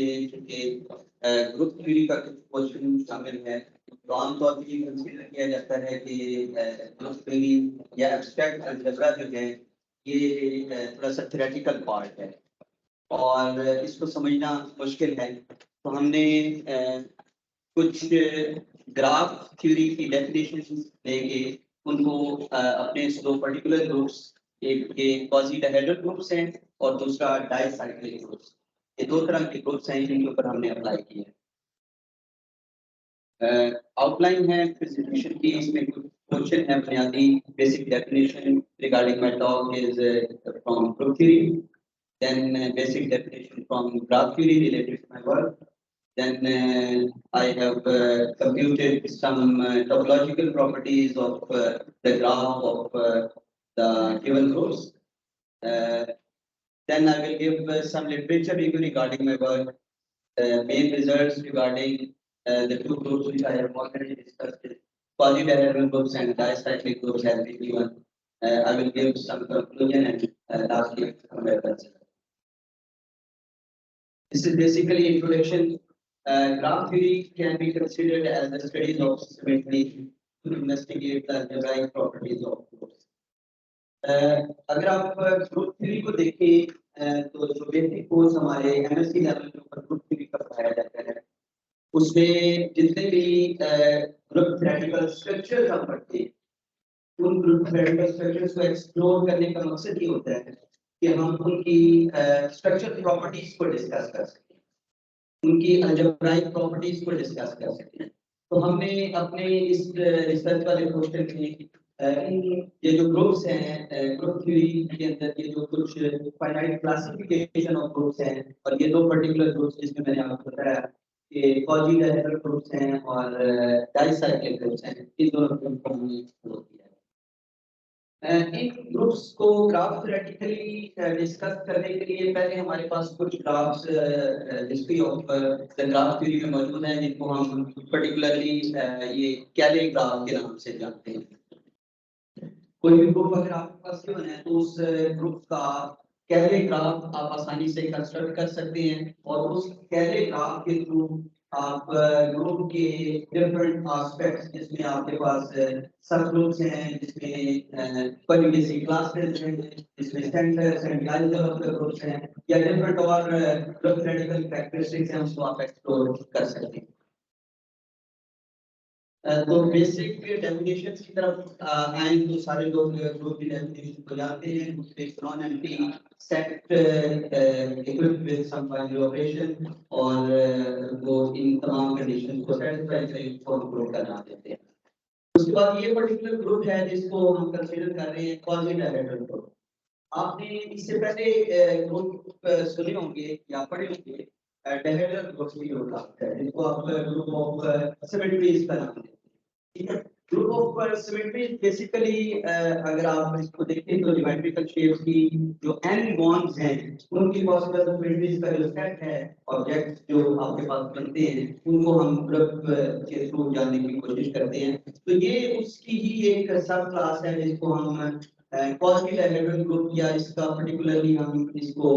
Group theory का कुछ question शामिल है। तो आमतौर पर ये कंसीडर किया जाता है कि ग्रुप थ्योरी या एब्स्ट्रैक्ट अलजेब्रा जो है ये थोड़ा सा थ्योरेटिकल पार्ट है और इसको समझना मुश्किल है। तो हमने कुछ ग्राफ थ्योरी की डेफिनेशन लेके उनको अपने दो पर्टिकुलर ग्रुप्स, एक क्वाज़ी-डायहेड्रल ग्रुप्स हैं और दूसरा डाइसाइक्लिक ग्रुप्स, ये दो तरह के ग्रुप्स हैं जिनके ऊपर हमने अप्लाई किया है। आउटलाइन है प्रेजेंटेशन की, इसमें कुछ क्वेश्चन है बुनियादी basic definition regarding my talk is from group theory, then basic definition from graph theory related to my work. Then I have computed some topological properties of the graph of the given groups. Then I will give some literature review regarding my work, main results regarding the two groups which I have already discussed, quasi-diagonal groups and dicyclic groups have been given. I will give some conclusion and lastly some references. This is basically introduction. Graph theory can be considered as the studies of symmetry to investigate the algebraic properties of groups. अगर आप group theory को देखें तो जो basic course हमारे MSc level के ऊपर group theory का पढ़ाया जाता है उसमें जितने भी ग्रुप थ्योरेटिकल स्ट्रक्चर्स हम पढ़ते हैं उन ग्रुप थ्योरेटिकल स्ट्रक्चर्स को एक्सप्लोर करने का मकसद ये होता है कि हम उनकी स्ट्रक्चरल प्रॉपर्टीज को डिस्कस कर सकें, उनकी अलजेब्राइक प्रॉपर्टीज को डिस्कस कर सकते हैं। तो हमने अपने इस रिसर्च वाले क्वेश्चन में ये जो ग्रुप्स हैं ग्रुप थ्योरी के अंदर ये जो कुछ फाइनाइट क्लासिफिकेशन ऑफ ग्रुप्स हैं और ये दो पर्टिकुलर ग्रुप्स जिसमें मैंने आपको बताया कि क्वाज़ी-डायहेड्रल ग्रुप्स हैं और डाइसाइक्लिक ग्रुप्स हैं, इन दोनों ग्रुप को हमने एक्सप्लोर किया है। इन ग्रुप्स को ग्राफ थ्योरेटिकली डिस्कस करने के लिए पहले हमारे पास कुछ graphs history of the graph theory में मौजूद हैं जिनको हम पर्टिकुलरली ये कैले ग्राफ के नाम से जानते हैं। कोई भी ग्रुप अगर आपके पास गिवन है तो उस ग्रुप का कैले ग्राफ आप आसानी से कंस्ट्रक्ट कर सकते हैं और उस कैले ग्राफ के थ्रू आप ग्रुप के डिफरेंट एस्पेक्ट्स जिसमें आपके पास सब ग्रुप्स हैं, जिसमें कोई बेसिक क्लासेस हैं, जिसमें centres and lines of the groups हैं या डिफरेंट और ग्रुप थ्योरेटिकल कैरेक्टरिस्टिक्स हैं उसको आप एक्सप्लोर कर सकते हैं। तो बेसिक डेफिनेशन की तरफ आए तो सारे लोग ग्रुप की डेफिनेशन को जानते हैं। उसमें non empty set equipped with some binary operation और वो इन तमाम कंडीशंस को सैटिस्फाई करके फॉर्म ग्रुप का नाम देते हैं। उसके बाद ये पर्टिकुलर ग्रुप है जिसको हम कंसीडर कर रहे हैं क्वाज़ी-डायहेड्रल ग्रुप। आपने इससे पहले ग्रुप सुने होंगे या पढ़े होंगे डायहेड्रल ग्रुप भी होता है जिसको आप ग्रुप ऑफ सिमेट्रीज का नाम देते हैं। ग्रुप ऑफ सिमेट्रीज बेसिकली अगर आप इसको देखें तो ज्योमेट्रिकल शेप्स की जो n बॉन्ड्स हैं उनकी पॉसिबल सिमेट्रीज का जो सेट है ऑब्जेक्ट्स जो आपके पास बनते हैं उनको हम ग्रुप के थ्रू जानने की कोशिश करते हैं। तो ये उसकी ही एक सब क्लास है जिसको हम क्वाज़ी-डायहेड्रल ग्रुप या इसका पर्टिकुलरली हम इसको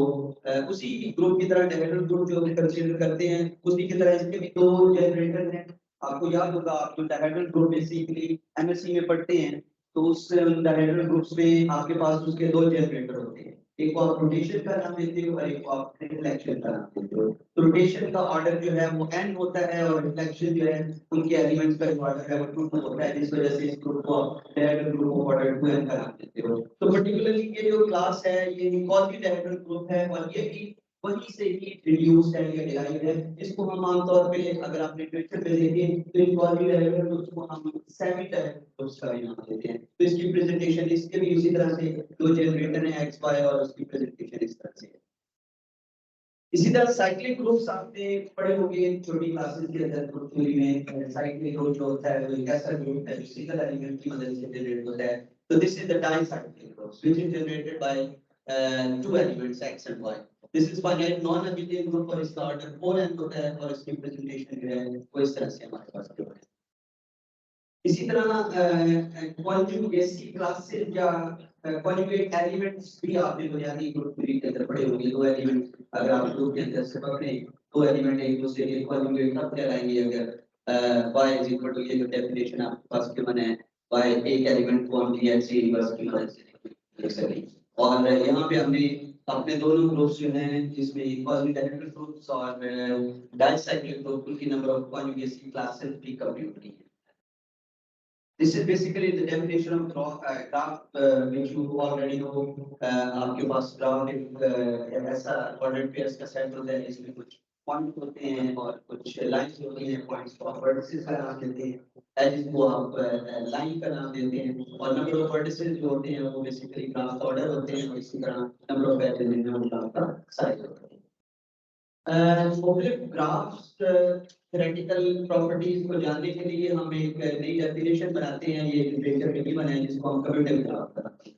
उसी ग्रुप की तरह डायहेड्रल ग्रुप जो हम कंसीडर करते हैं उसी की तरह इसके भी दो जनरेटर हैं। आपको याद होगा आप जो डायहेड्रल ग्रुप बेसिकली एमएससी में पढ़ते हैं तो उस डायहेड्रल ग्रुप्स में आपके पास उसके दो जनरेटर होते हैं, एक को आप रोटेशन का नाम देते हो और एक को आप रिफ्लेक्शन का नाम देते हो। तो रोटेशन का ऑर्डर जो है वो n होता है और रिफ्लेक्शन जो है उनके एलिमेंट्स का जो ऑर्डर है वो 2 होता है, जिस वजह से इस ग्रुप को आप dihedral group of order 2n का नाम देते हो। तो पर्टिकुलरली ये जो क्लास है ये क्वाज़ी-डायहेड्रल ग्रुप है और ये भी वहीं से ही रिड्यूस्ड है या डिराइव्ड है। इसको हम आमतौर पे अगर आप लिटरेचर में देखें तो इन क्वाज़ी-डायहेड्रल ग्रुप्स को हम सेमी-डायहेड्रल ग्रुप्स का भी नाम देते हैं। तो इसकी प्रेजेंटेशन इसके भी इसी तरह से दो जनरेटर हैं x y और उसकी प्रेजेंटेशन इस तरह से है। इसी तरह साइक्लिक ग्रुप्स आपने पढ़े होंगे छोटी क्लासेस के अंदर ग्रुप थ्योरी में। साइक्लिक ग्रुप जो होता है वो एक ऐसा ग्रुप है जो सिंगल एलिमेंट की मदद से जनरेट होता है। तो this is the dicyclic group which is generated by two elements x and y. This is finite non-abelian group और इसका ऑर्डर 4n होता है और इसकी प्रेजेंटेशन जो है वो इस तरह से हमारे पास है। इसी तरह क्वांटिटी बेसिक क्लासेस या कॉन्जुगेट एलिमेंट्स भी आपने बुनियादी ग्रुप थ्योरी के अंदर पढ़े होंगे। दो एलिमेंट अगर आप ग्रुप के अंदर से पकड़े, दो एलिमेंट एक दूसरे के कॉन्जुगेट तब कहलाएंगे अगर y इज इक्वल टू, ये जो डेफिनेशन आपके पास गिवन है, y एक एलिमेंट को हम g इनवर्स की मदद से लिख सकें। और यहाँ पे हमने अपने दोनों ग्रुप्स जो हैं जिसमें कॉन्जुगेटिव ग्रुप्स और डाइसाइक्लिक ग्रुप की नंबर ऑफ कॉन्जुगेसी क्लासेस भी कंप्यूट की है। This is basically the definition of graph, which you already know. आपके पास ग्राफ एक ऐसा कोऑर्डिनेट पेयर्स का सेट होता है जिसमें कुछ पॉइंट होते हैं और कुछ लाइंस होती हैं। पॉइंट्स को आप वर्टिसेस का नाम देते हैं, एजेस को आप लाइन का नाम देते हैं, और नंबर ऑफ वर्टिसेस जो होते हैं वो बेसिकली ग्राफ का ऑर्डर होते हैं, और इसी तरह नंबर ऑफ एजेस हैं वो ग्राफ का साइज होता है। ग्राफ्स थ्योरेटिकल प्रॉपर्टीज को जानने के लिए हम एक नई डेफिनेशन बनाते हैं। ये लिटरेचर में गिवन है जिसको हम कम्यूटेटिव ग्राफ कहते हैं।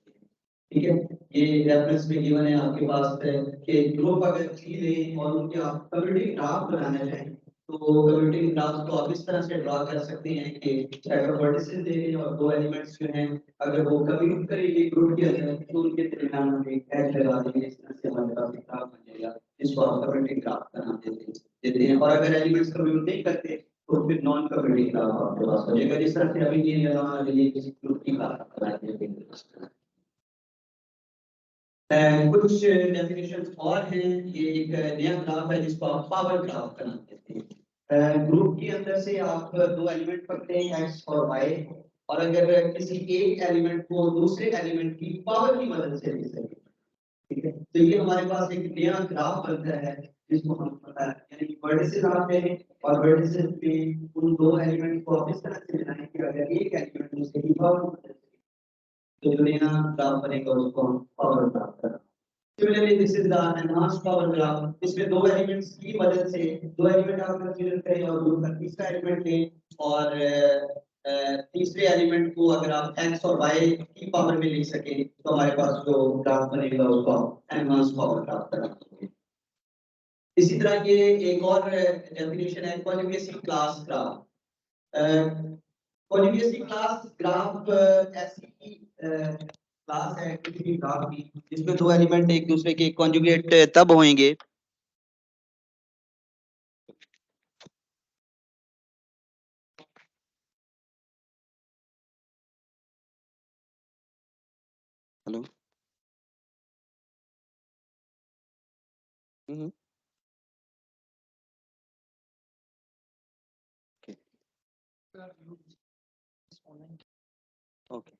ठीक है, ये रेफरेंस में गिवन है आपके पास कि ग्रुप अगर थ्री लें और उनके आप कम्यूटेटिव ग्राफ बनाना चाहें तो कम्यूटेटिव ग्राफ को आप इस तरह से ड्रा कर सकते हैं कि सेट ऑफ वर्टिसेस दे दें और दो एलिमेंट्स जो हैं अगर वो कम्यूट करेंगे ग्रुप के अंदर तो उनके दरमियान हम एक एज लगा देंगे। इस तरह से हमारे पास एक ग्राफ बन जाएगा जिसको आप कम्यूटेटिव ग्राफ का नाम देते हैं। और अगर एलिमेंट्स कम्यूट नहीं करते तो फिर नॉन कम्यूटेटिव ग्राफ आपके पास हो जाएगा। जिस तरह से अभी ये किसी ग्रुप की बात कराते हैं। कुछ डेफिनेशंस और हैं। ये एक नया ग्राफ है जिसको आप पावर ग्राफ का नाम देते हैं। ग्रुप के अंदर से आप दो एलिमेंट पकड़ते हैं x और y, और अगर किसी एक एलिमेंट को दूसरे एलिमेंट की पावर की मदद से लिख सकें, ठीक है, तो ये हमारे पास एक नया ग्राफ बनता है जिसको हम पता है यानी वर्टिसेस आते हैं और वर्टिसेस पे उन दो एलिमेंट को आप इस तरह से बनाएं कि अगर एक एलिमेंट दूसरे की पावर तो जो नया ग्राफ बनेगा उसको हम पावर ग्राफ कहते हैं। Similarly, this is the enhanced power graph. इसमें दो एलिमेंट्स की मदद से दो एलिमेंट आप कंसीडर करें और दूसरा तीसरा एलिमेंट लें, और तीसरे एलिमेंट को अगर आप x और y की पावर में लिख सकें तो हमारे पास जो ग्राफ बनेगा उसको एनहांस्ड पावर ग्राफ कहते हैं। इसी तरह ये एक और डेफिनेशन है कॉन्जुगेसी क्लास ग्राफ। कॉन्जुगेसी क्लास ग्राफ ऐसी क्लास है किसी भी ग्राफ की जिसमें दो एलिमेंट एक दूसरे के कॉन्जुगेट तब होंगे hello okay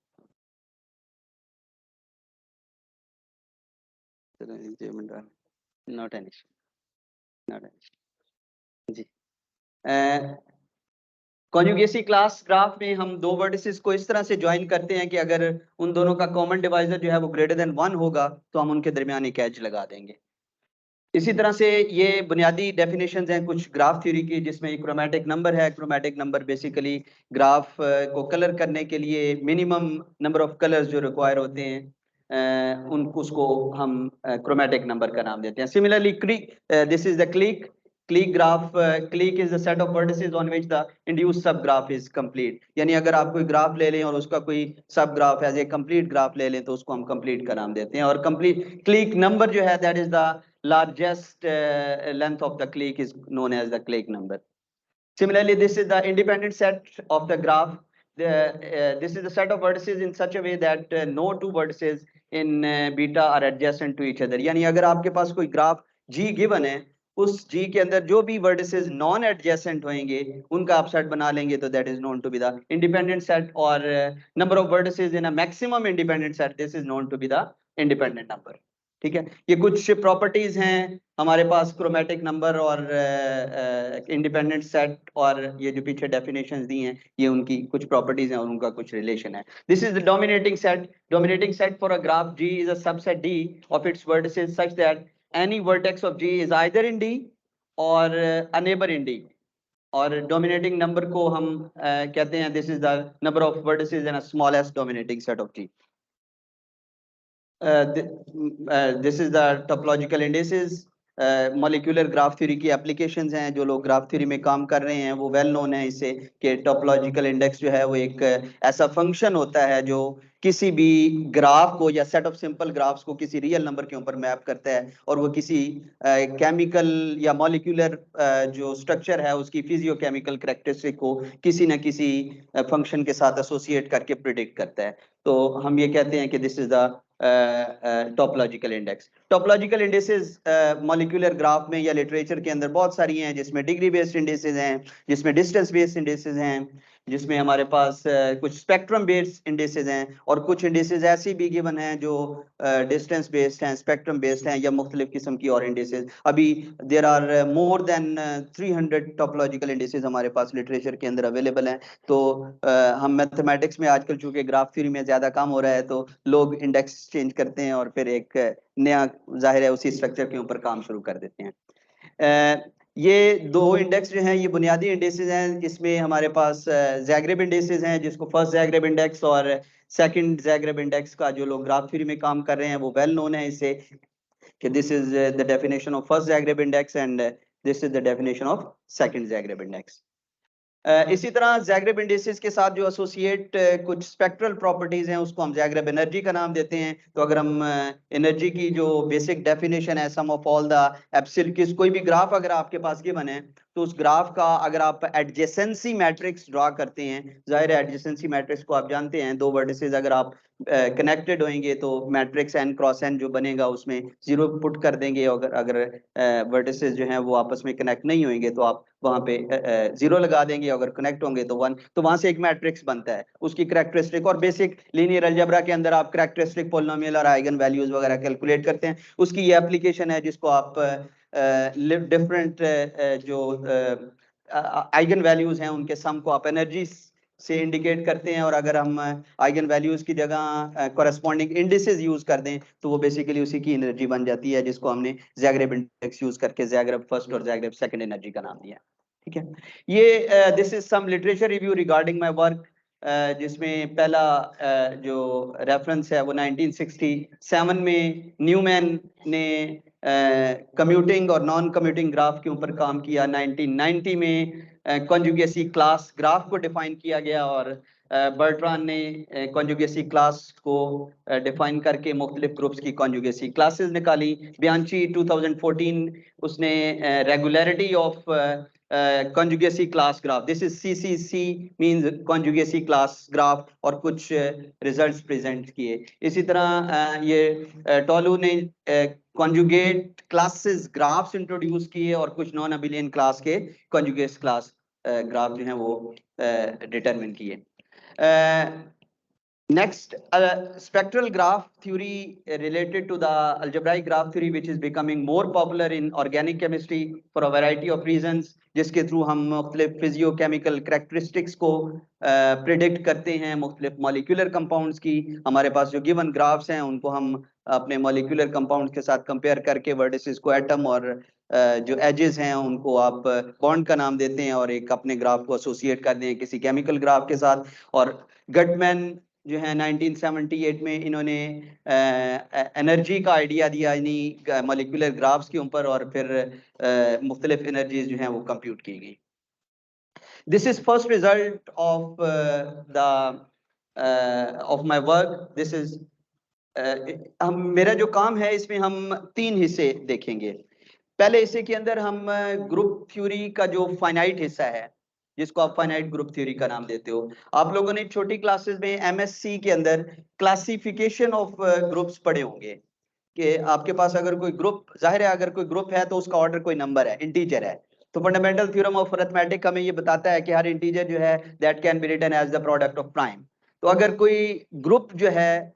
not an G. Conjugacy class graph में हम दो वर्टिसेस को इस तरह से ज्वाइन करते हैं कि अगर उन दोनों का कॉमन डिवाइजर जो है वो ग्रेटर देन 1 होगा तो हम उनके दरमियान एक एज लगा देंगे। इसी तरह से ये बुनियादी डेफिनेशंस हैं कुछ ग्राफ थ्योरी की, जिसमें एक क्रोमैटिक नंबर है। क्रोमैटिक नंबर बेसिकली ग्राफ को कलर करने के लिए मिनिमम नंबर ऑफ कलर्स जो रिक्वायर होते हैं उसको हम क्रोमैटिक नंबर का नाम देते हैं। Similarly this is the click graph. Click is the set of vertices on which the induced सब ग्राफ इज कंप्लीट। यानी अगर आप कोई ग्राफ ले लें और उसका कोई subgraph as a complete graph ले लें तो उसको हम कंप्लीट का नाम देते हैं। और कंप्लीट क्लीक नंबर जो है that is the largest length of the clique is known as the clique number. Similarly, this is the independent set of the graph. This is the set of vertices in such a way that no two vertices in beta are adjacent to each other. यानी अगर आपके पास कोई graph G given है, उस G के अंदर जो भी vertices non adjacent होंगे उनका आप सेट बना लेंगे तो that is known to be the independent set, और number of vertices in a maximum independent set, this is known to be the independent number. ठीक है, ये कुछ प्रॉपर्टीज हैं हमारे पास क्रोमैटिक नंबर और इंडिपेंडेंट सेट, और ये जो पीछे डेफिनेशंस दी हैं ये उनकी कुछ प्रॉपर्टीज हैं और उनका कुछ रिलेशन है। This is the dominating set. Dominating set for a graph G is a subset D of its vertices such that any vertex of G is either in D or a neighbor in D. और dominating number को हम कहते हैं this is the number of vertices in a smallest dominating set of G. This is the topological indices. Molecular graph theory की applications हैं। जो लोग graph theory में काम कर रहे हैं वो वेल नोन है इससे कि टॉपोलॉजिकल इंडेक्स जो है वो एक ऐसा फंक्शन होता है जो किसी भी ग्राफ को या सेट ऑफ सिंपल ग्राफ्स को किसी रियल नंबर के ऊपर मैप करता है और वो किसी केमिकल या मॉलिक्यूलर जो स्ट्रक्चर है उसकी फिजियोकेमिकल कैरेक्टरिस्टिक को किसी न किसी फंक्शन के साथ एसोसिएट करके प्रिडिक्ट करता है। तो हम ये कहते हैं कि this is the topological index. Topological indexes molecular graph में या लिटरेचर के अंदर बहुत सारी हैं, जिसमें डिग्री बेस्ड इंडेक्सेस हैं, जिसमें डिस्टेंस बेस्ड इंडेक्सेस हैं, जिसमें हमारे पास कुछ स्पेक्ट्रम बेस्ड इंडेक्सेस हैं और कुछ इंडेक्सेस ऐसी भी गिवन हैं जो डिस्टेंस बेस्ड हैं, स्पेक्ट्रम बेस्ड हैं या मुख्तलिफ किस्म की और इंडेक्सेस। अभी there are more than 300 topological indexes हमारे पास लिटरेचर के अंदर अवेलेबल हैं। तो हम मैथमेटिक्स में आजकल चूंकि ग्राफ थ्योरी में ज्यादा काम हो रहा है तो लोग इंडेक्स चेंज करते हैं और फिर एक नया जाहिर है उसी स्ट्रक्चर के ऊपर काम शुरू कर देते हैं। ये दो इंडेक्स जो हैं ये बुनियादी इंडेक्सेस हैं। इसमें हमारे पास ज़ैग्रेब इंडेक्सेस हैं, जिसको फर्स्ट ज़ैग्रेब इंडेक्स और सेकंड ज़ैग्रेब इंडेक्स का जो लोग ग्राफ थ्योरी में काम कर रहे हैं वो वेल नोन है इससे कि this is the definition of first Zagreb index and this is the definition of second Zagreb index. इसी तरह ज़ैग्रेब इंडेक्सेस के साथ जो एसोसिएट कुछ स्पेक्ट्रल प्रॉपर्टीज हैं उसको हम ज़ैग्रेब एनर्जी का नाम देते हैं। तो अगर हम एनर्जी की जो बेसिक डेफिनेशन है सम ऑफ ऑल द एप्सिलॉन, कोई भी ग्राफ अगर आपके पास गिवन है तो उस ग्राफ का अगर आप एडजेसेंसी मैट्रिक्स ड्रा करते हैं, जाहिर है एडजेसेंसी मैट्रिक्स को आप जानते हैं, दो वर्टिसेस अगर आप कनेक्टेड होंगे तो मैट्रिक्स n क्रॉस n जो बनेगा उसमें 0 पुट कर देंगे। अगर वर्टिसेस जो हैं वो आपस में कनेक्ट नहीं होंगे तो आप वहां पे 0 लगा देंगे, अगर कनेक्ट होंगे तो 1। तो वहां से एक मैट्रिक्स बनता है, उसकी कैरेक्टरिस्टिक और बेसिक लीनियर अलजेब्रा के अंदर आप कैरेक्टरिस्टिक पॉलिनोमियल और आइगन वैल्यूज वगैरह कैलकुलेट करते हैं। उसकी ये एप्लीकेशन है जिसको आप डिफरेंट जो आइगन वैल्यूज हैं उनके सम को आप एनर्जी से इंडिकेट करते हैं और अगर हम आइगन वैल्यूज की जगह कॉरेस्पॉन्डिंग इंडिसेस यूज कर दें तो वो बेसिकली उसी की एनर्जी बन जाती है, जिसको हमने ज़ैग्रेब इंडेक्स यूज करके ज़ैग्रेब फर्स्ट और ज़ैग्रेब सेकंड एनर्जी का नाम दिया। ठीक है, ये this is some literature review regarding my work, जिसमें पहला जो रेफरेंस है वो 1967 में न्यूमैन ने कम्यूटिंग और नॉन कम्यूटिंग ग्राफ के ऊपर काम किया। 1990 में कॉन्जुगेसी क्लास ग्राफ को डिफाइन किया गया और बर्ट्रान ने कॉन्जुगेसी क्लास को डिफाइन करके मुख्तलिफ ग्रुप्स की कॉन्जुगेसी क्लासेस निकाली। बियांची 2014 उसने regularity of conjugacy class graph, this is CCC means conjugacy class graph, और कुछ रिजल्ट्स प्रेजेंट किए। इसी तरह ये टॉलू ने conjugate classes ग्राफ्स इंट्रोड्यूस किए और कुछ नॉन अबिलियन क्लास के conjugate क्लास ग्राफ जो हैं वो डिटरमिन किए। Next, spectral graph theory related to the algebraic graph theory, which is becoming more popular in organic chemistry for a variety of reasons, जिसके through हम मुख्तलिफ physiochemical characteristics को predict करते हैं मुख्तलिफ मॉलिक्यूलर कंपाउंड्स की। हमारे पास जो गिवन ग्राफ्स हैं उनको हम अपने मॉलिक्यूलर कंपाउंड्स के साथ कंपेयर करके वर्टिसेस को एटम और जो एजेस हैं उनको आप बॉन्ड का नाम देते हैं और एक अपने ग्राफ को एसोसिएट करते हैं किसी केमिकल ग्राफ के साथ। और गटमैन जो है 1978 में इन्होंने एनर्जी का आइडिया दिया यानी मॉलिक्यूलर ग्राफ्स के ऊपर और फिर मुख्तलिफ एनर्जीज जो हैं वो कंप्यूट की गई। This is first result of the of my work. This is मेरा जो काम है इसमें हम 3 हिस्से देखेंगे। पहले हिस्से के अंदर हम ग्रुप थ्योरी का जो फाइनाइट हिस्सा है जिसको आप फाइनाइट ग्रुप थ्योरी का नाम देते हो। आप लोगों ने छोटी क्लासेस में एमएससी के अंदर क्लासिफिकेशन ऑफ ग्रुप्स पढ़े होंगे कि आपके पास अगर कोई ग्रुप, जाहिर है अगर कोई ग्रुप है तो उसका ऑर्डर कोई नंबर है, इंटीजर है। तो फंडामेंटल थ्योरम ऑफ अरिथमेटिक हमें ये बताता है कि हर इंटीजर जो है that can be written as the product of prime. तो अगर कोई ग्रुप जो है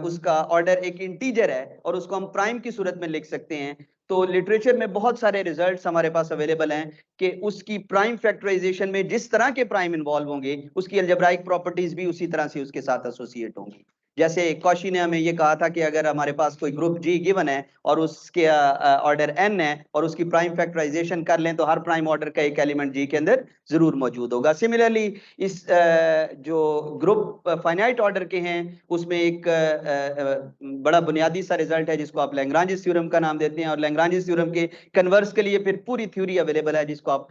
उसका ऑर्डर एक इंटीजर है और उसको हम प्राइम की सूरत में लिख सकते हैं, तो लिटरेचर में बहुत सारे रिजल्ट्स हमारे पास अवेलेबल हैं कि उसकी प्राइम फैक्टराइजेशन में जिस तरह के प्राइम इन्वॉल्व होंगे उसकी अलजेब्राइक प्रॉपर्टीज भी उसी तरह से उसके साथ एसोसिएट होंगी। जैसे कौशी ने हमें ये कहा था कि अगर हमारे पास कोई ग्रुप जी गिवन है और उसके ऑर्डर n है और उसकी प्राइम फैक्टराइजेशन कर लें तो हर प्राइम ऑर्डर का एक एलिमेंट जी के अंदर जरूर मौजूद होगा। सिमिलरली इस जो ग्रुप फाइनाइट ऑर्डर के हैं उसमें एक बड़ा बुनियादी सा रिजल्ट है जिसको आप लैग्रांज थ्योरम का नाम देते हैं, और लैग्रांज थ्योरम के कन्वर्स के लिए फिर पूरी थ्योरी अवेलेबल है जिसको आप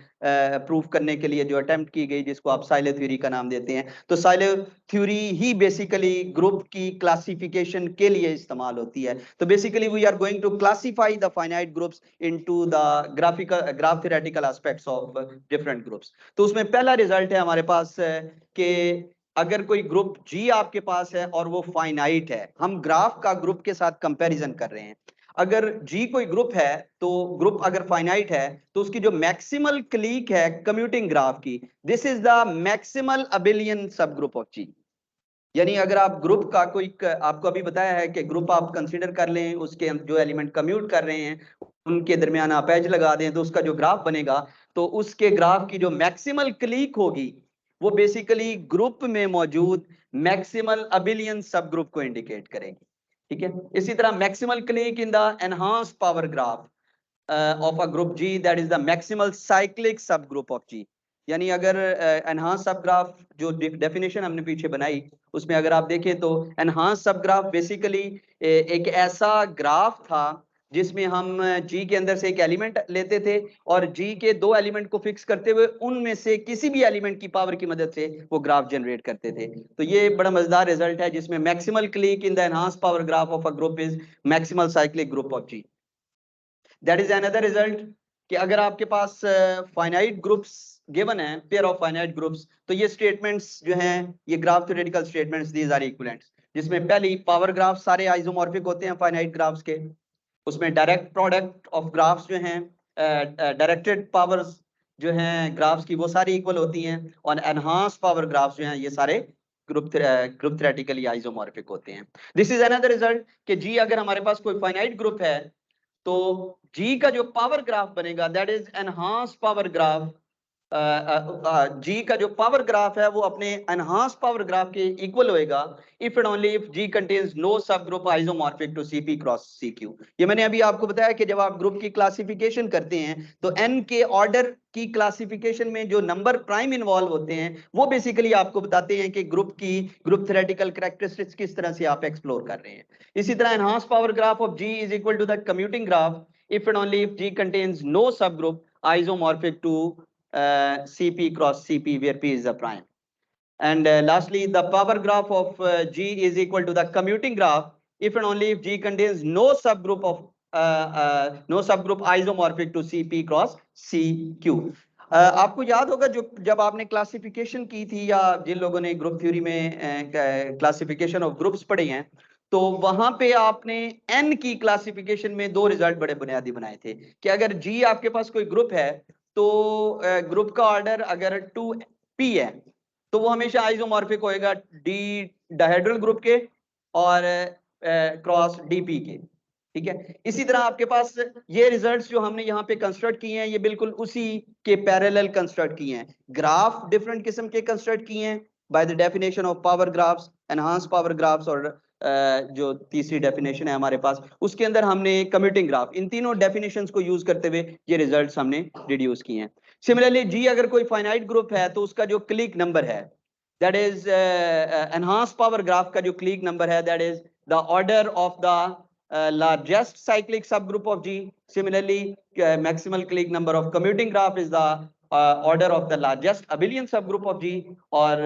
प्रूफ करने के लिए जो अटेम्प्ट की गई जिसको आप साइलो थ्योरी का नाम देते हैं। तो साइलो थ्योरी ही बेसिकली ग्रुप की क्लासिफिकेशन के लिए इस्तेमाल होती है। तो basically we are going to classify the finite groups into the graph theoretical aspects of different groups. तो उसमें पहला रिजल्ट है हमारे पास कि अगर कोई ग्रुप जी आपके पास है और वो फाइनाइट है, हम ग्राफ का ग्रुप के साथ कंपैरिजन कर रहे हैं। अगर जी कोई ग्रुप है तो ग्रुप अगर फाइनाइट है तो उसकी जो मैक्सिमल क्लीक है कम्यूटिंग ग्राफ की, this is the maximal abelian सब ग्रुप ऑफ जी। यानी अगर आप ग्रुप का कोई आपको अभी बताया है कि ग्रुप आप कंसीडर कर लें, उसके जो एलिमेंट कम्यूट कर रहे हैं उनके दरमियान आप एज लगा दें तो उसका जो ग्राफ बनेगा तो उसके ग्राफ की जो मैक्सिमल क्लीक होगी वो बेसिकली ग्रुप में मौजूद मैक्सिमल अबिलियन सब ग्रुप को इंडिकेट करेगी। ठीक है, इसी तरह maximal click in the enhanced power graph of a group G, that is the maximal cyclic subgroup of G। यानी अगर एनहांस सब ग्राफ जो डेफिनेशन हमने पीछे बनाई उसमें अगर आप देखें तो एनहांस सब ग्राफ बेसिकली एक ऐसा ग्राफ था जिसमें हम G के अंदर से एक एलिमेंट लेते थे और G के दो एलिमेंट को फिक्स करते हुए उनमें से किसी भी एलिमेंट की पावर की मदद से वो ग्राफ जनरेट करते थे। तो ये बड़ा मजेदार रिजल्ट है जिसमें maximal clique in the enhance power graph of a group is maximal cyclic group of G। That is another result कि अगर आपके पास फाइनाइट ग्रुप्स गिवन है, पेयर ऑफ फाइनाइट ग्रुप्स, तो ये स्टेटमेंट्स जो हैं ये graph theoretical statements these are equivalents, जिसमें पहली पावर ग्राफ सारे आइसोमॉर्फिक होते हैं फाइनाइट ग्राफ्स के, उसमें डायरेक्ट प्रोडक्ट ऑफ ग्राफ्स जो हैं डायरेक्टेड पावर्स जो हैं ग्राफ्स की वो सारी इक्वल होती हैं, और एनहांस पावर ग्राफ्स जो हैं ये सारे ग्रुप थ्योरेटिकली आइसोमॉर्फिक होते हैं। दिस इज अनदर रिजल्ट कि जी अगर हमारे पास कोई फाइनाइट ग्रुप है तो जी का जो पावर ग्राफ बनेगा that is enhance power graph, G का जो पावर ग्राफ है वो अपने एनहांस पावर ग्राफ के इक्वल होएगा if and only if G contains no subgroup isomorphic to CP cross CQ. ये मैंने अभी आपको बताया कि जब आप ग्रुप की क्लासिफिकेशन करते हैं तो एन के ऑर्डर की क्लासिफिकेशन में जो नंबर प्राइम इन्वॉल्व होते हैं वो बेसिकली आपको बताते हैं कि ग्रुप की ग्रुप थ्योरेटिकल कैरेक्टरिस्टिक्स किस तरह से आप एक्सप्लोर कर रहे हैं। इसी तरह enhance power graph of G is equal to the commuting graph if and only if G contains no subgroup isomorphic to CP cross CP where P is the prime. And lastly, the power graph of G is equal to the commuting graph if and only if G contains no subgroup of no subgroup isomorphic to CP cross CQ. आपको याद होगा जो जब आपने classification की थी या जिन लोगों ने ग्रुप थ्योरी में क्लासिफिकेशन ऑफ ग्रुप्स पढ़े हैं तो वहां पे आपने एन की क्लासिफिकेशन में दो रिजल्ट बड़े बुनियादी बनाए थे कि अगर जी आपके पास कोई ग्रुप है तो ग्रुप का ऑर्डर अगर 2p है तो वो हमेशा आइसोमॉर्फिक होएगा डी डायहेड्रल ग्रुप के और क्रॉस डीपी के। ठीक है, इसी तरह आपके पास ये रिजल्ट्स जो हमने यहाँ पे कंस्ट्रक्ट किए हैं ये बिल्कुल उसी के पैरेलल कंस्ट्रक्ट किए हैं। ग्राफ डिफरेंट किस्म के कंस्ट्रक्ट किए हैं by the definition of power graphs, enhance power graphs, और जो तीसरी डेफिनेशन है हमारे पास उसके अंदर हमने कम्यूटिंग ग्राफ, इन तीनों डेफिनेशंस को यूज करते हुए ये रिजल्ट्स हमने डिड्यूस किए हैं। सिमिलरली जी अगर कोई फाइनाइट ग्रुप है तो उसका जो क्लिक नंबर है that is enhance power graph का जो क्लिक नंबर है that is the order of the largest cyclic subgroup of G. Similarly, maximal clique number of commuting graph is the order of the largest abelian subgroup of G, or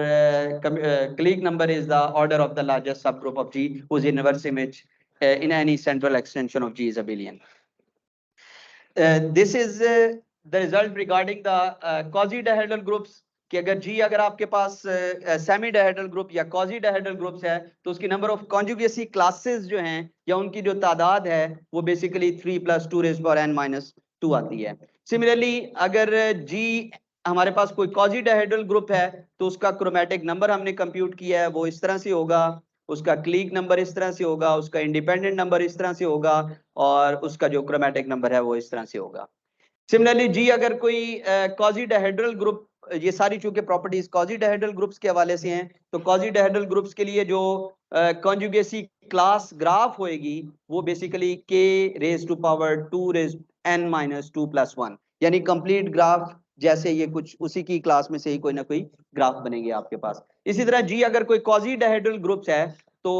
clique number is the order of the largest subgroup of G whose inverse image in any central extension of G is abelian. This is the result regarding the quasi-dihedral groups कि अगर G अगर आपके पास semi dihedral group या quasi dihedral groups है तो उसकी number of कॉन्जुगेसी classes जो हैं या उनकी जो तादाद है वो बेसिकली 3 + 2n-2 आती है। सिमिलरली अगर G हमारे पास कोई क्वाजी डायहेड्रल ग्रुप है तो उसका क्रोमेटिक नंबर हमने कंप्यूट किया है वो इस तरह से होगा, उसका क्लीक नंबर इस तरह से होगा, उसका इंडिपेंडेंट नंबर इस तरह से होगा, और उसका जो क्रोमेटिक नंबर है वो इस तरह से होगा। सिमिलरली जी अगर कोई क्वाजी डायहेड्रल ग्रुप, ये सारी चूंकि प्रॉपर्टीज क्वाजी डायहेड्रल ग्रुप्स के हवाले से हैं तो क्वाजी डायहेड्रल ग्रुप्स के लिए जो कॉन्जुगेसी क्लास ग्राफ होएगी वो basically k raise to power 2 raise n minus 2 plus 1, यानी कंप्लीट ग्राफ जैसे ये कुछ उसी की क्लास में से ही कोई ना कोई ग्राफ बनेंगे आपके पास। इसी तरह जी अगर कोई क्वाजी डायहेड्रल ग्रुप्स है तो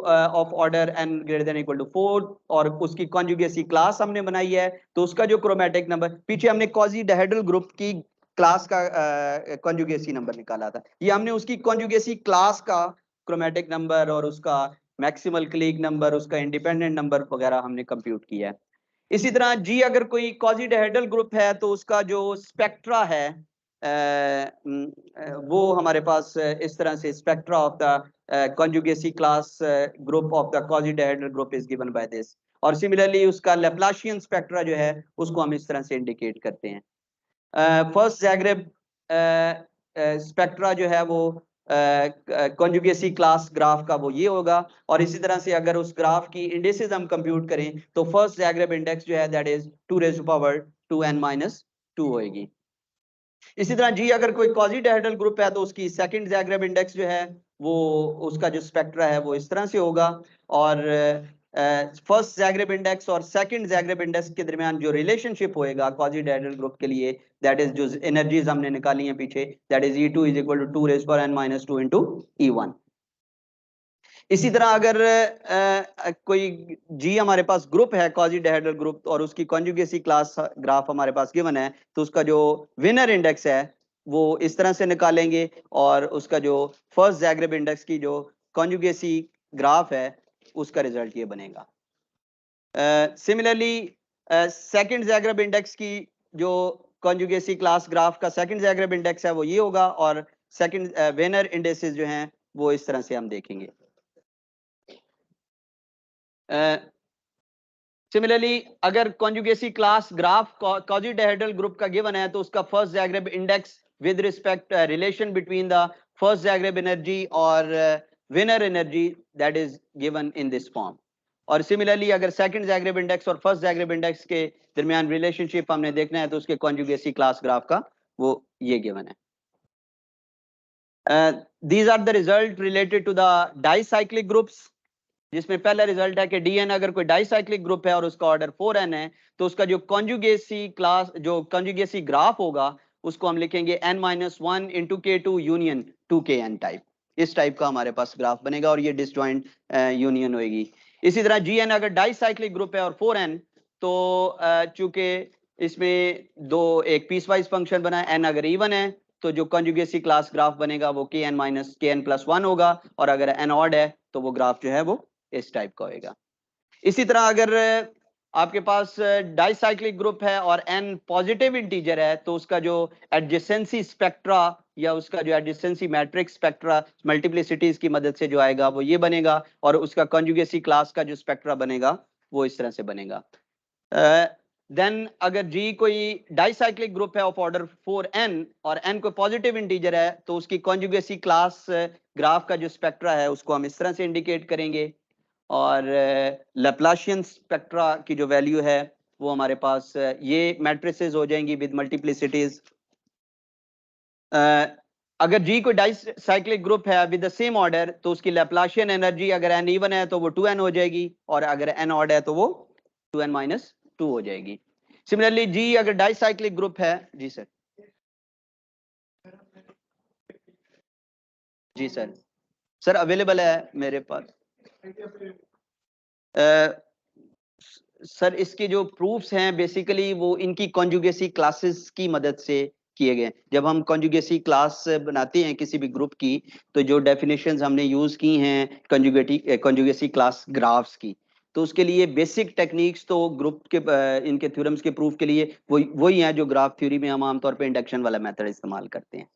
of order n greater than equal to 4 और उसकी कॉन्जुगेसी क्लास हमने बनाई है, तो उसका जो क्रोमेटिक नंबर, पीछे हमने क्वाजी डायहेड्रल ग्रुप की क्लास का कॉन्जुगेसी नंबर निकाला था, ये हमने उसकी कॉन्जुगेसी क्लास का क्रोमेटिक नंबर और उसका मैक्सिमल क्लीक नंबर, उसका इंडिपेंडेंट नंबर वगैरह हमने कंप्यूट किया है। इसी तरह जी अगर कोई क्वाजी डायहेड्रल ग्रुप है तो उसका जो स्पेक्ट्रा है वो हमारे पास इस तरह से spectra of the conjugacy class group of the quasi dihedral group is given by this, और सिमिलरली उसका लैप्लाशियन स्पेक्ट्रा जो है उसको हम इस तरह से इंडिकेट करते हैं। फर्स्ट ज़ैग्रेब स्पेक्ट्रा जो है वो कॉन्जुगेसी क्लास ग्राफ का वो ये होगा, और इसी तरह से अगर उस ग्राफ की इंडिसेस हम कंप्यूट करें तो फर्स्ट ज़ैग्रेब इंडेक्स जो है that is 2 raise to power 2n minus 2 होएगी। इसी तरह जी अगर कोई क्वाजी डायहेड्रल ग्रुप है तो उसकी सेकंड ज़ैग्रेब इंडेक्स जो है वो उसका जो स्पेक्ट्रा है वो इस तरह से होगा, और फर्स्ट ज़ैग्रेब इंडेक्स और सेकंड ज़ैग्रेब इंडेक्स के दरमियान जो रिलेशनशिप होएगा क्वाजी डायहेड्रल ग्रुप के लिए, दैट इज जो एनर्जीज हमने निकाली हैं पीछे, that is E2 is equal to 2 raise power n minus 2 into E1। इसी तरह अगर कोई जी हमारे पास ग्रुप है क्वाजी डायहेड्रल ग्रुप और उसकी कॉन्जुगेसी क्लास ग्राफ हमारे पास गिवन है, तो उसका जो विनर इंडेक्स है वो इस तरह से निकालेंगे, और उसका जो फर्स्ट ज़ैग्रेब इंडेक्स की जो कॉन्जुगेसी ग्राफ है उसका रिजल्ट ये बनेगा। सिमिलरली सेकंड ज़ैग्रेब इंडेक्स की जो कॉन्जुगेसी क्लास ग्राफ का सेकंड ज़ैग्रेब इंडेक्स है वो ये होगा, और सेकंड विनर इंडेक्सेस जो हैं वो इस तरह से हम देखेंगे। सिमिलरली अगर conjugacy class graph quasi dihedral group का गिवन है तो उसका first Zagreb index with respect relation between the first Zagreb energy और Wiener energy that is given in this form, और सिमिलरली अगर सेकंड ज़ैग्रेब इंडेक्स और first Zagreb index के दरमियान रिलेशनशिप हमने देखना है तो उसके कॉन्जुगेसी क्लास ग्राफ का वो ये गिवन है। These are the result related to the dicyclic groups, जिसमें पहला रिजल्ट है कि DN अगर कोई डाइसाइक्लिक ग्रुप है और उसका ऑर्डर 4n है तो उसका जो कॉन्जुगेसी क्लास जो कॉन्जुगेसी ग्राफ होगा उसको हम लिखेंगे n-1 into K2 union 2kn type, इस टाइप का हमारे पास ग्राफ बनेगा और ये डिसजॉइंट यूनियन होगी। इसी तरह GN अगर डाइसाइक्लिक ग्रुप है और 4n तो चूंकि इसमें दो एक पीस वाइज फंक्शन बना है, n अगर इवन है तो जो कॉन्जुगेसी क्लास ग्राफ बनेगा वो kn माइनस kn प्लस 1 होगा, और अगर n ऑड है तो वो ग्राफ जो है वो इस टाइप का होएगा। इसी तरह अगर आपके पास डाइसाइक्लिक ग्रुप है और n पॉजिटिव इंटीजर है तो उसका जो एडजेसेंसी स्पेक्ट्रा या उसका जो एडजेसेंसी मैट्रिक्स स्पेक्ट्रा मल्टीप्लिसिटीज की मदद से जो आएगा वो ये बनेगा, और उसका कॉन्जुगेसी क्लास का जो स्पेक्ट्रा बनेगा वो इस तरह से बनेगा। देन अगर जी कोई डाइसाइक्लिक ग्रुप है ऑफ ऑर्डर 4n और n कोई पॉजिटिव इंटीजर है तो उसकी कॉन्जुगेसी क्लास ग्राफ का जो स्पेक्ट्रा है उसको हम इस तरह से इंडिकेट करेंगे, और लैप्लाशियन स्पेक्ट्रा की जो वैल्यू है वो हमारे पास ये मैट्रिसेस हो जाएंगी विद मल्टीप्लिसिटीज। अगर जी कोई डाइसाइक्लिक ग्रुप है विद द सेम ऑर्डर तो उसकी लैप्लाशियन एनर्जी अगर n इवन है तो वो 2n हो जाएगी, और अगर n ऑड है तो वो 2n माइनस 2 हो जाएगी। सिमिलरली जी अगर डाइसाइक्लिक ग्रुप है, जी सर, जी सर, सर अवेलेबल है मेरे पास। सर इसके जो प्रूफ्स हैं बेसिकली वो इनकी कॉन्जुगेसी क्लासेस की मदद से किए गए। जब हम कॉन्जुगेसी क्लास बनाते हैं किसी भी ग्रुप की तो जो डेफिनेशंस हमने यूज की हैं कॉन्जुगेसी क्लास ग्राफ्स की, तो उसके लिए बेसिक टेक्निक्स तो ग्रुप के इनके थ्योरम्स के प्रूफ के लिए वही हैं जो ग्राफ थ्योरी में हम आमतौर पर इंडक्शन वाला मेथड इस्तेमाल करते हैं,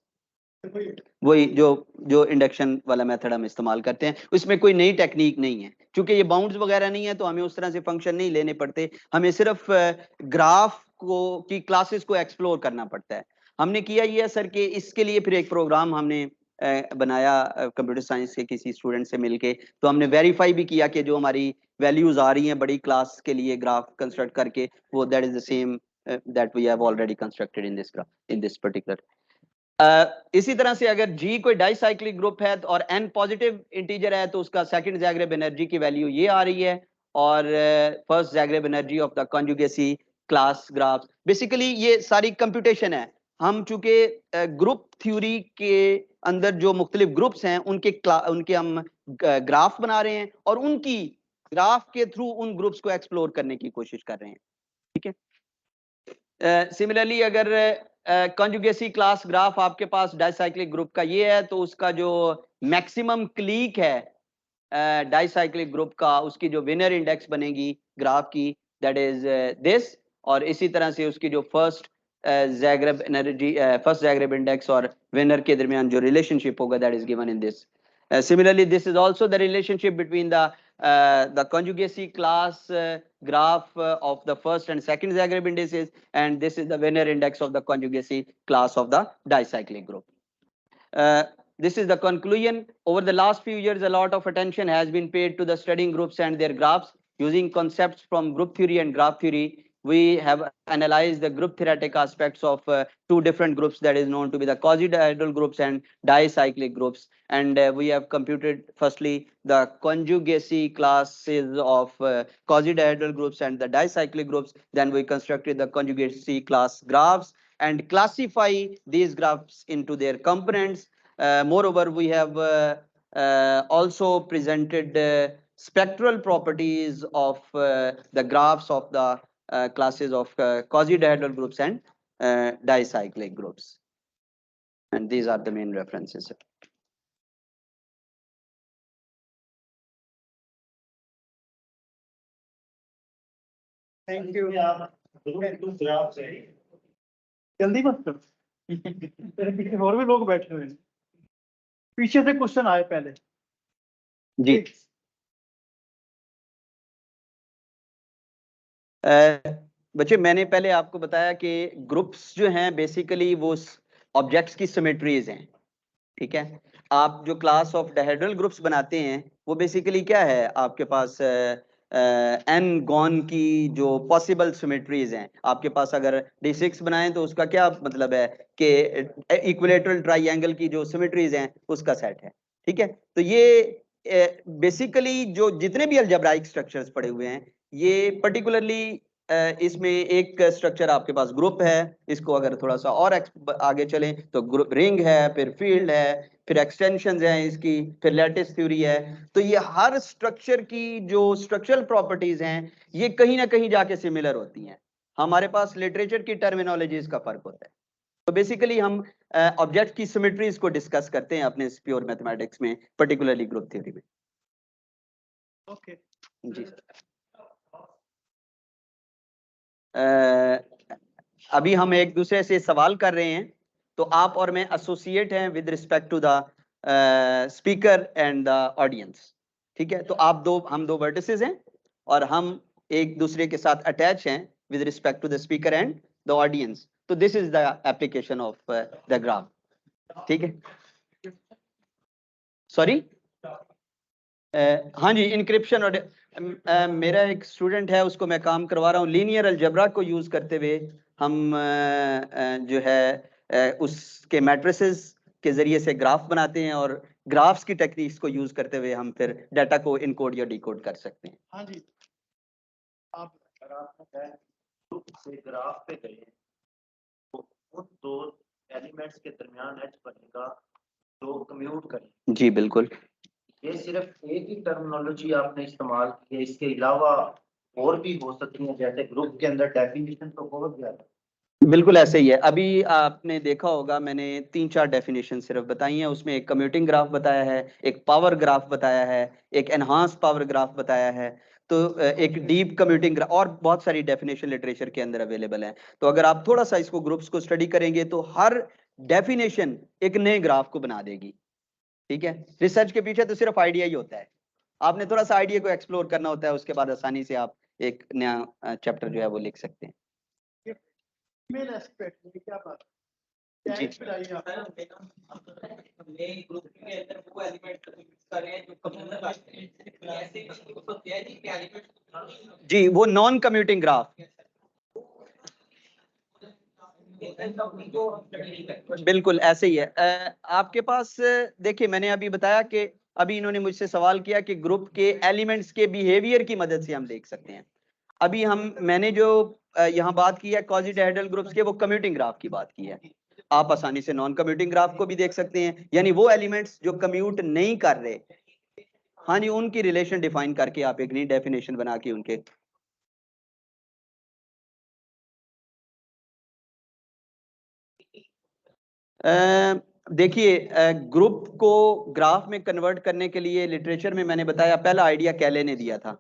वही जो इंडक्शन वाला मेथड हम इस्तेमाल करते हैं, उसमें कोई नई टेक्निक नहीं है। क्योंकि ये बाउंड्स वगैरह नहीं है तो हमें उस तरह से फंक्शन नहीं लेने पड़ते, हमें सिर्फ ग्राफ को की क्लासेस को एक्सप्लोर करना पड़ता है। हमने किया ये है सर कि इसके लिए फिर एक प्रोग्राम हमने बनाया कंप्यूटर साइंस के किसी स्टूडेंट से मिलके, तो हमने वेरीफाई भी किया कि जो हमारी वैल्यूज आ रही हैं बड़ी क्लास के लिए ग्राफ कंस्ट्रक्ट करके वो that is the same that we have already constructed in this particular इसी तरह से अगर G कोई डाइसाइक्लिक ग्रुप है और N पॉजिटिव इंटीजर है तो उसका सेकंड ज़ैग्रेब एनर्जी की वैल्यू ये आ रही है, और first Zagreb energy of the conjugacy class graph. Basically ये सारी कंप्यूटेशन है। हम चूंकि ग्रुप थ्योरी के अंदर जो मुख्तलिफ ग्रुप्स हैं उनके हम ग्राफ बना रहे हैं और उनकी ग्राफ के थ्रू उन ग्रुप्स को एक्सप्लोर करने की कोशिश कर रहे हैं। ठीक है। सिमिलरली अगर कॉन्जुगेसी क्लास ग्राफ आपके पास डाइसाइक्लिक ग्रुप का ये है तो उसका जो मैक्सिमम क्लीक है डाइसाइक्लिक ग्रुप का, उसकी जो विनर इंडेक्स बनेगी ग्राफ की, दैट इज दिस। और इसी तरह से उसकी जो first Zagreb energy, first Zagreb index और विनर के दरमियान जो रिलेशनशिप होगा that is given in this. Similarly, this is also the relationship between the conjugacy class graph of the first and second Zagreb indices, and this is the winner index of the conjugacy class of the dicyclic group. This is the conclusion. Over the last few years, a lot of attention has been paid to the studying groups and their graphs. Using concepts from group theory and graph theory, we have analyzed the group theoretic aspects of two different groups that is known to be the quasi-dihedral groups and dicyclic groups. And we have computed firstly the conjugacy classes of quasi-dihedral groups and the dicyclic groups. Then we constructed the conjugacy class graphs and classify these graphs into their components. Moreover, we have also presented spectral properties of the graphs of the classes of quasi-dihedral groups and dicyclic groups. And these are the main references. Thank you. जल्दी मत करो, तेरे पीछे और भी लोग बैठे हुए हैं। पीछे से क्वेश्चन आए पहले जी। बच्चे मैंने पहले आपको बताया कि ग्रुप्स जो हैं बेसिकली वो ऑब्जेक्ट्स की सिमेट्रीज हैं। ठीक है, आप जो क्लास ऑफ डायहेड्रल ग्रुप्स बनाते हैं वो बेसिकली क्या है, आपके पास एन गॉन की जो पॉसिबल सिमेट्रीज हैं। आपके पास अगर D6 बनाएं तो उसका क्या मतलब है कि इक्विलेटरल ट्राइंगल की जो सिमेट्रीज हैं उसका सेट है। ठीक है, तो ये बेसिकली जो जितने भी अलजेब्राइक स्ट्रक्चर्स पड़े हुए हैं ये पर्टिकुलरली इसमें एक स्ट्रक्चर आपके पास ग्रुप है। इसको अगर थोड़ा सा और आगे चलें तो ग्रुप रिंग है, फिर फील्ड है, फिर एक्सटेंशंस हैं इसकी, फिर लैटिस थ्योरी है। तो ये हर स्ट्रक्चर की जो स्ट्रक्चरल प्रॉपर्टीज हैं ये कहीं ना कहीं जाके सिमिलर होती हैं। हमारे पास लिटरेचर की टर्मिनोलॉजीज का फर्क होता है। तो बेसिकली हम ऑब्जेक्ट की सिमेट्रीज को डिस्कस करते हैं अपने प्योर मैथमेटिक्स में, पर्टिकुलरली ग्रुप थ्योरी में। ओके जी सर। अभी हम एक दूसरे से सवाल कर रहे हैं, तो आप और मैं एसोसिएट हैं with respect to the speaker and the audience. ठीक है, तो हम दो वर्टिसेस हैं और हम एक दूसरे के साथ अटैच हैं with respect to the speaker and the audience. तो this is the application of the graph. ठीक है, सॉरी हाँ जी, इंक्रिप्शन। और मेरा एक स्टूडेंट है उसको मैं काम करवा रहा हूँ लीनियर अलजेब्रा को यूज करते हुए। हम जो है उसके मैट्रिसेस के जरिए से ग्राफ बनाते हैं और ग्राफ्स की टेक्निक्स को यूज करते हुए हम फिर डाटा को इनकोड या डिकोड कर सकते हैं। हाँ जी, आप से ग्राफ पे गए तो उन दो एलिमेंट्स के दरमियान एच बनेगा जो कम्यूट करें। जी बिल्कुल, ये सिर्फ एक ही टर्मिनोलॉजी आपने इस्तेमाल की है, इसके अलावा और भी हो सकती है, जैसे ग्रुप के अंदर डेफिनेशन तो बहुत ज्यादा। बिल्कुल ऐसे ही है। अभी आपने देखा होगा मैंने 3-4 डेफिनेशन सिर्फ बताई हैं। उसमें एक कम्यूटिंग ग्राफ बताया है, एक पावर ग्राफ बताया है, एक एनहांस पावर ग्राफ बताया है, तो एक डीप कम्यूटिंग ग्राफ, और बहुत सारी डेफिनेशन लिटरेचर के अंदर अवेलेबल है। तो अगर आप थोड़ा सा इसको ग्रुप्स को स्टडी करेंगे तो हर डेफिनेशन एक नए ग्राफ को बना देगी। ठीक है, रिसर्च के पीछे तो सिर्फ आइडिया ही होता है, आपने थोड़ा सा आइडिया को एक्सप्लोर करना होता है, उसके बाद आसानी से आप एक नया चैप्टर जो है वो लिख सकते हैं। मेन एस्पेक्ट में क्या बात है? जी। ग्रुप के अंदर वो एलिमेंट कर रहे हैं जो कम्यूनल बात है, ऐसे ही ग्रुप होते हैं कि एलिमेंट जी वो नॉन कम्यूटिंग ग्राफ। बिल्कुल ऐसे ही है। आपके पास देखिए, मैंने अभी बताया कि अभी इन्होंने मुझसे सवाल किया कि ग्रुप के एलिमेंट्स के बिहेवियर की मदद से हम देख सकते हैं। अभी मैंने जो यहाँ बात की है क्वाज़ी-डायहेड्रल ग्रुप्स के, वो कम्यूटिंग ग्राफ की बात की है। आप आसानी से नॉन कम्यूटिंग ग्राफ को भी देख सकते हैं, यानी वो एलिमेंट्स जो कम्यूट नहीं कर रहे, हाँ जी, उनकी रिलेशन डिफाइन करके आप एक नई डेफिनेशन बना के उनके देखिए, ग्रुप को ग्राफ में कन्वर्ट करने के लिए लिटरेचर में मैंने बताया पहला आइडिया कैले ने दिया था।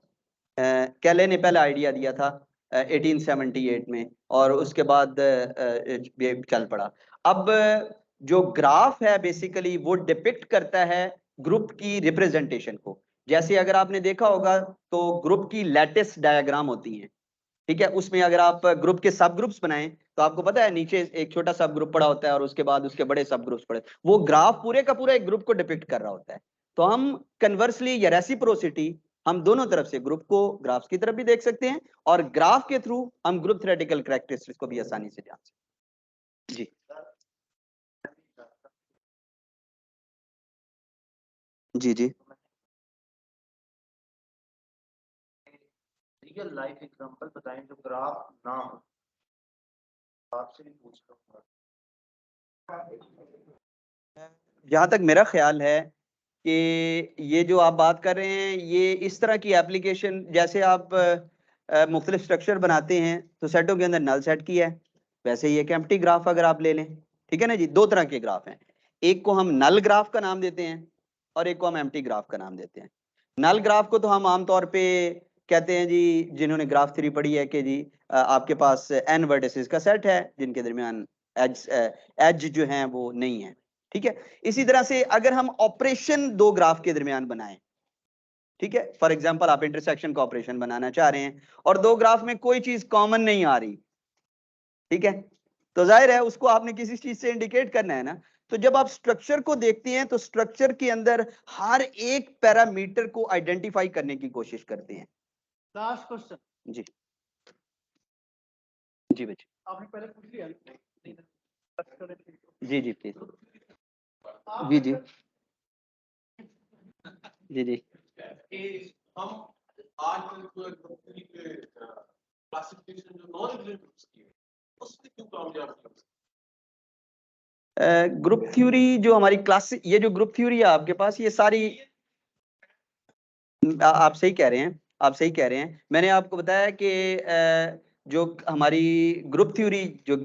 कैले ने पहला आइडिया दिया था 1878 में, और उसके बाद ये चल पड़ा। अब जो ग्राफ है बेसिकली वो डिपिक्ट करता है ग्रुप की रिप्रेजेंटेशन को। जैसे अगर आपने देखा होगा तो ग्रुप की लैटिस डायग्राम होती है, ठीक है। उसमें अगर आप ग्रुप के सब ग्रुप्स बनाएं तो आपको पता है नीचे एक छोटा सब ग्रुप पड़ा होता है और उसके बाद उसके बड़े सब ग्रुप्स पड़े, वो ग्राफ पूरे का पूरा एक ग्रुप को डिपिक्ट कर रहा होता है। तो हम कन्वर्सली या रेसिप्रोसिटी, हम दोनों तरफ से ग्रुप को ग्राफ्स की तरफ भी देख सकते हैं और ग्राफ के थ्रू हम ग्रुप थ्योरेटिकल कैरेक्टरिस्टिक्स को भी आसानी से जान सकते हैं। जी जी जी रियल लाइफ एग्जांपल बताएं जो ग्राफ ना हो, आपसे भी पूछ रहा जहां तक मेरा ख्याल है कि ये जो आप बात कर रहे हैं, ये इस तरह की एप्लीकेशन, जैसे आप मुख्तलिफ स्ट्रक्चर बनाते हैं तो सेटों के अंदर नल सेट किया है, वैसे ही एक एम्प्टी ग्राफ अगर आप ले लें, ठीक है ना जी। दो तरह के ग्राफ हैं, एक को हम नल ग्राफ का नाम देते हैं और एक को हम एम्प्टी ग्राफ का नाम देते हैं। नल ग्राफ को तो हम आमतौर पे कहते हैं जी, जिन्होंने ग्राफ थ्योरी पढ़ी है, कि जी आपके पास n वर्टिसेस का सेट है जिनके दरमियान एज जो है वो नहीं है, ठीक है। इसी तरह से अगर हम ऑपरेशन दो ग्राफ के दरमियान बनाएं, ठीक है, फॉर एग्जांपल आप इंटरसेक्शन का ऑपरेशन बनाना चाह रहे हैं और दो ग्राफ में कोई चीज कॉमन नहीं आ रही, ठीक है, तो जाहिर है उसको आपने किसी चीज से इंडिकेट करना है ना। तो जब आप स्ट्रक्चर को देखते हैं तो स्ट्रक्चर के अंदर हर एक पैरामीटर को आइडेंटिफाई करने की कोशिश करते हैं। Last question. जी जी बच्चे, आपने पहले पूछ लिया। जी जी प्लीज, जी जी जी जी कि हम आज क्लासिफिकेशन जो नॉन एग्जिस्ट ग्रुप्स की है उसमें क्यों कामयाब नहीं? ग्रुप थ्योरी जो हमारी क्लास, ये जो ग्रुप थ्योरी है आपके पास, ये सारी आप सही कह रहे हैं, आप सही कह रहे हैं। मैंने आपको बताया कि जो हमारी ग्रुप थ्योरी जो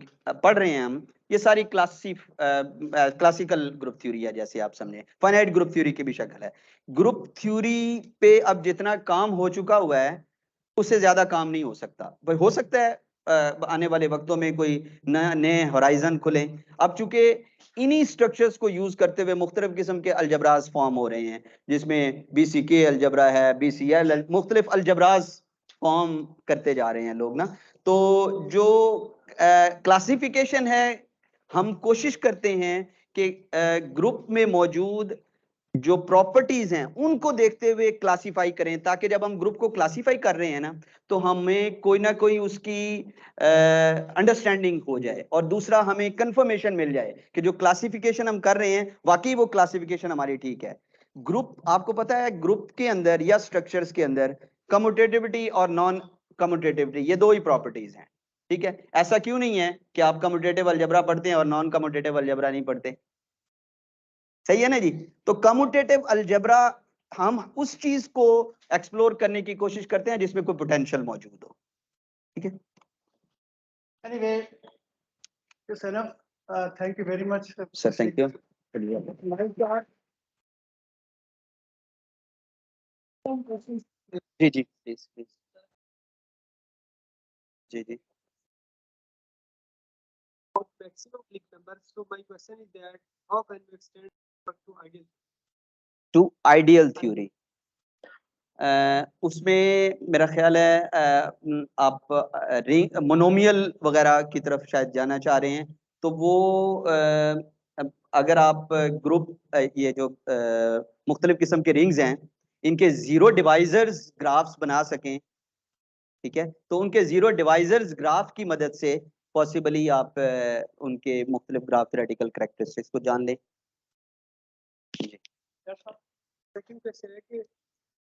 पढ़ रहे हैं हम, ये सारी क्लासिकल ग्रुप थ्योरी है, जैसे आप समझे फाइनाइट ग्रुप थ्योरी की भी शक्ल है। ग्रुप थ्योरी पे अब जितना काम हो चुका हुआ है उससे ज्यादा काम नहीं हो सकता। भाई हो सकता है आने वाले वक्तों में कोई नए होराइजन खुले। अब चूंकि इन्हीं स्ट्रक्चर्स को यूज करते हुए मुख्तलिफ किस्म के अलजबराज फॉर्म हो रहे हैं, जिसमें BCK अलजबरा है, BCL, मुख्तलिफ अलजबराज फॉर्म करते जा रहे हैं लोग ना। तो जो क्लासिफिकेशन है, हम कोशिश करते हैं कि ग्रुप में मौजूद जो प्रॉपर्टीज हैं उनको देखते हुए क्लासिफाई करें, ताकि जब हम ग्रुप को क्लासिफाई कर रहे हैं ना तो हमें कोई ना कोई उसकी अंडरस्टैंडिंग हो जाए, और दूसरा हमें कंफर्मेशन मिल जाए कि जो क्लासिफिकेशन हम कर रहे हैं वाकई वो क्लासिफिकेशन हमारी ठीक है। ग्रुप, आपको पता है ग्रुप के अंदर या स्ट्रक्चर्स के अंदर कम्यूटेटिविटी और नॉन कम्यूटेटिविटी, ये दो ही प्रॉपर्टीज हैं, ठीक है। ऐसा क्यों नहीं है कि आप कम्यूटेटिव अलजबरा पढ़ते हैं और नॉन कम्यूटेटिव अलजबरा नहीं पढ़ते, सही है ना जी। तो कम्यूटेटिव अलजबरा हम उस चीज को एक्सप्लोर करने की कोशिश करते हैं जिसमें कोई पोटेंशियल मौजूद हो, ठीक है। Anyway, it's enough. Thank you very much. Sir thank you. Like that. जी जी प्लीज प्लीज, जी जी। Maximum click number. So my question is that how can we extend to ideal? To ideal theory, उसमें मेरा ख्याल है आप monomial वगैरह की तरफ शायद जाना चाह रहे हैं। तो वो अगर आप ग्रुप ये जो मुख्तलिफ किस्म के रिंग्स हैं इनके जीरो डिवाइजर्स ग्राफ्स बना सकें, ठीक है, तो उनके जीरो डिवाइजर्स ग्राफ की मदद से पॉसिबली आप उनके मुख्तलिफ ग्राफ थ्योरेटिकल करैक्टरिस्टिक्स को जान लें। Second question है कि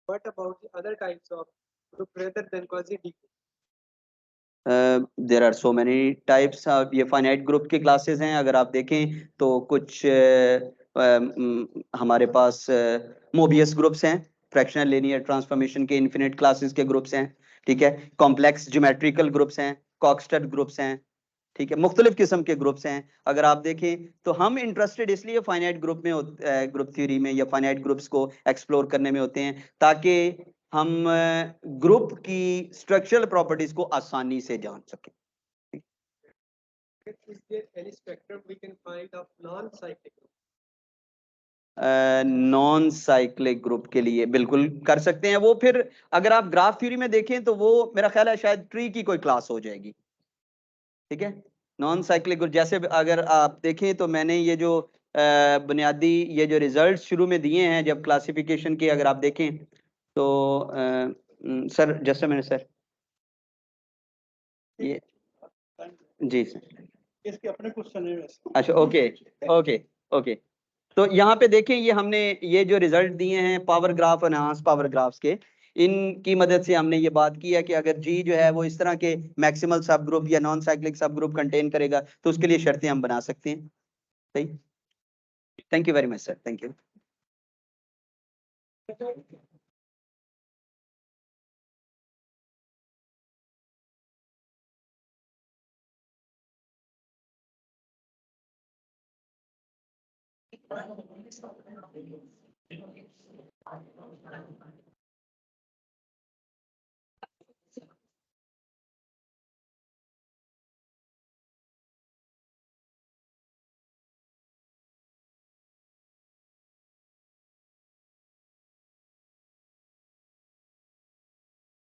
what about the other types of group rather than quasi D? There are so many types. ये फाइनाइट ग्रुप की क्लासेस हैं। अगर आप देखें तो कुछ हमारे पास मोबियस ग्रुप्स हैं, फ्रैक्शनल लीनियर ट्रांसफॉर्मेशन के इन्फिनिट क्लासेस के ग्रुप्स हैं, ठीक है। कॉम्प्लेक्स ज्योमेट्रिकल ग्रुप्स हैं, कॉक्सटर ग्रुप्स हैं, ठीक है। मुख्तलिफ किस्म के ग्रुप्स हैं। अगर आप देखें तो हम इंटरेस्टेड इसलिए फाइनाइट ग्रुप में ग्रुप थ्योरी में या फाइनाइट ग्रुप्स को एक्सप्लोर करने में होते हैं ताकि हम ग्रुप की स्ट्रक्चरल प्रॉपर्टीज को आसानी से जान सकें। Is there any spectrum we can find of non-cyclic group? Non cyclic group के लिए बिल्कुल कर सकते हैं। वो फिर अगर आप ग्राफ थ्योरी में देखें तो वो मेरा ख्याल है शायद ट्री की कोई क्लास हो जाएगी, ठीक है। नॉन साइक्लिक ग्रुप जैसे अगर आप देखें तो मैंने ये जो बुनियादी ये जो रिजल्ट शुरू में दिए हैं जब क्लासिफिकेशन के, अगर आप देखें तो सर जस्ट मैंने सर ये जी सर इसके अपने क्वेश्चन है वैसे। अच्छा ओके ओके ओके। तो यहाँ पे देखें ये हमने ये जो रिजल्ट दिए हैं पावर ग्राफ और एनहांस पावर ग्राफ्स के, इनकी मदद से हमने ये बात की है कि अगर जी जो है वो इस तरह के मैक्सिमल सब ग्रुप या नॉन साइक्लिक सब ग्रुप कंटेन करेगा तो उसके लिए शर्तें हम बना सकते हैं। सही, thank you very much sir, thank you.